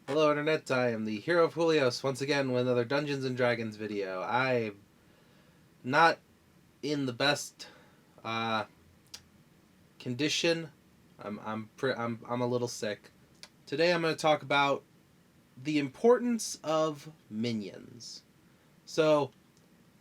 Hello Internet, I am the hero of Julios once again with another Dungeons and Dragons video. I'm not in the best uh, condition. I'm a little sick. Today I'm going to talk about the importance of minions. So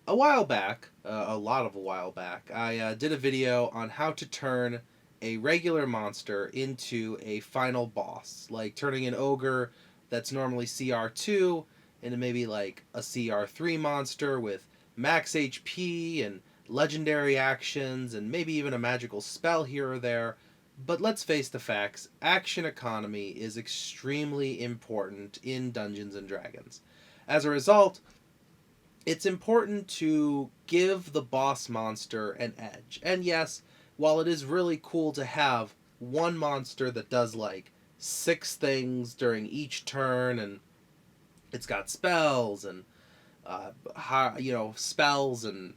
a while back, I did a video on how to turn a regular monster into a final boss, like turning an ogre that's normally CR2 into maybe like a CR3 monster with max HP and legendary actions and maybe even a magical spell here or there. But let's face the facts, action economy is extremely important in Dungeons and Dragons. As a result, it's important to give the boss monster an edge. And yes, while it is really cool to have one monster that does like six things during each turn, and it's got spells and spells and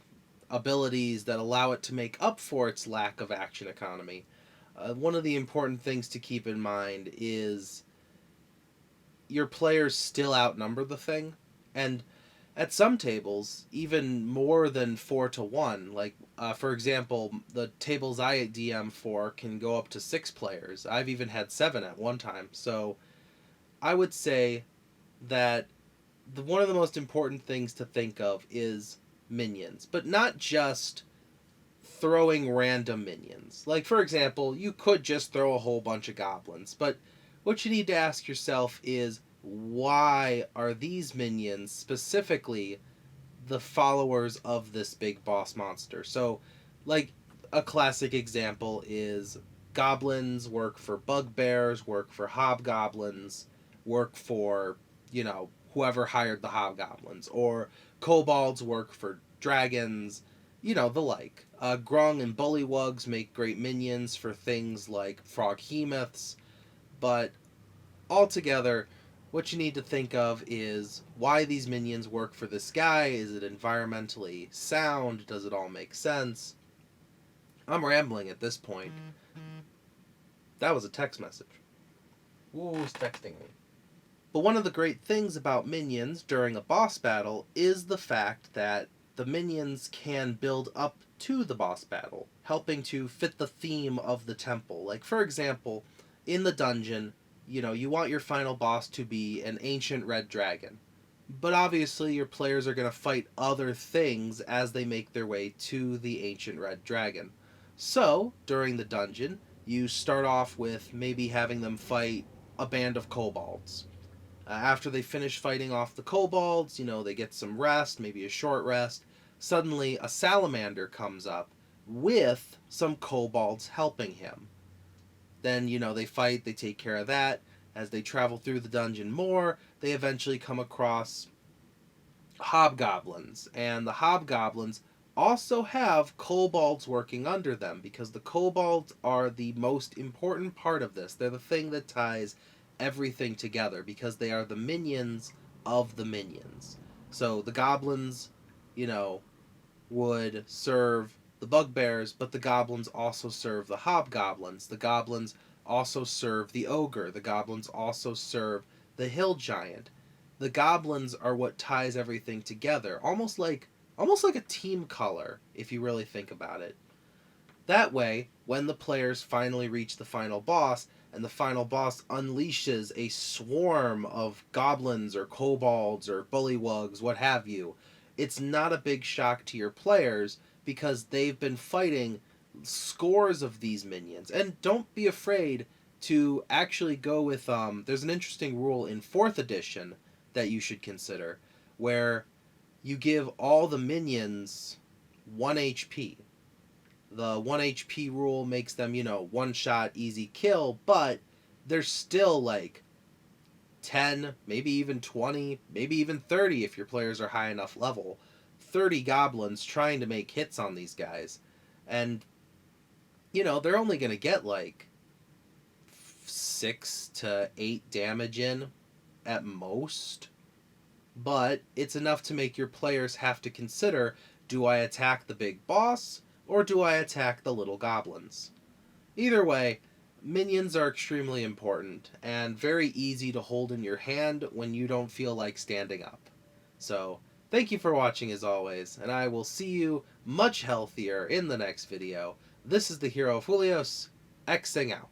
abilities that allow it to make up for its lack of action economy. One of the important things to keep in mind is your players still outnumber the thing, and at some tables even more than 4 to 1. Like for example, the tables I DM for can go up to 6 players. I've even had 7 at one time. So I would say that one of the most important things to think of is minions, but not just throwing random minions. Like, for example, you could just throw a whole bunch of goblins, but what you need to ask yourself is why are these minions specifically the followers of this big boss monster? So, like, a classic example is goblins work for bugbears, work for hobgoblins, work for, whoever hired the hobgoblins, or kobolds work for dragons, the like. Grung and bullywugs make great minions for things like froghemoths, but altogether, what you need to think of is why these minions work for this guy. Is it environmentally sound? Does it all make sense? I'm rambling at this point. That was a text message. Who's texting me? But one of the great things about minions during a boss battle is the fact that the minions can build up to the boss battle, helping to fit the theme of the temple. Like, for example, in the dungeon, you want your final boss to be an ancient red dragon. But obviously, your players are going to fight other things as they make their way to the ancient red dragon. So, during the dungeon, you start off with maybe having them fight a band of kobolds. After they finish fighting off the kobolds, they get some rest, maybe a short rest. Suddenly, a salamander comes up with some kobolds helping him. Then, they fight, they take care of that. As they travel through the dungeon more, they eventually come across hobgoblins. And the hobgoblins also have kobolds working under them because the kobolds are the most important part of this. They're the thing that ties everything together because they are the minions of the minions. So the goblins, you know, would serve the bugbears, but the goblins also serve the hobgoblins. The goblins also serve the ogre. The goblins also serve the hill giant. The goblins are what ties everything together, almost like a team color if you really think about it. That way, when the players finally reach the final boss, and the final boss unleashes a swarm of goblins or kobolds or bullywugs, what have you, it's not a big shock to your players because they've been fighting scores of these minions. And don't be afraid to actually go with there's an interesting rule in 4th edition that you should consider where you give all the minions 1 HP. The 1 HP rule makes them, one shot, easy kill, but there's still like 10, maybe even 20, maybe even 30 if your players are high enough level. 30 goblins trying to make hits on these guys. And, they're only going to get like 6 to 8 damage in at most. But it's enough to make your players have to consider, do I attack the big boss or do I attack the little goblins? Either way, Minions are extremely important and very easy to hold in your hand when you don't feel like standing up. So, thank you for watching as always, and I will see you much healthier in the next video. This is the Hero Fulios, Xing out.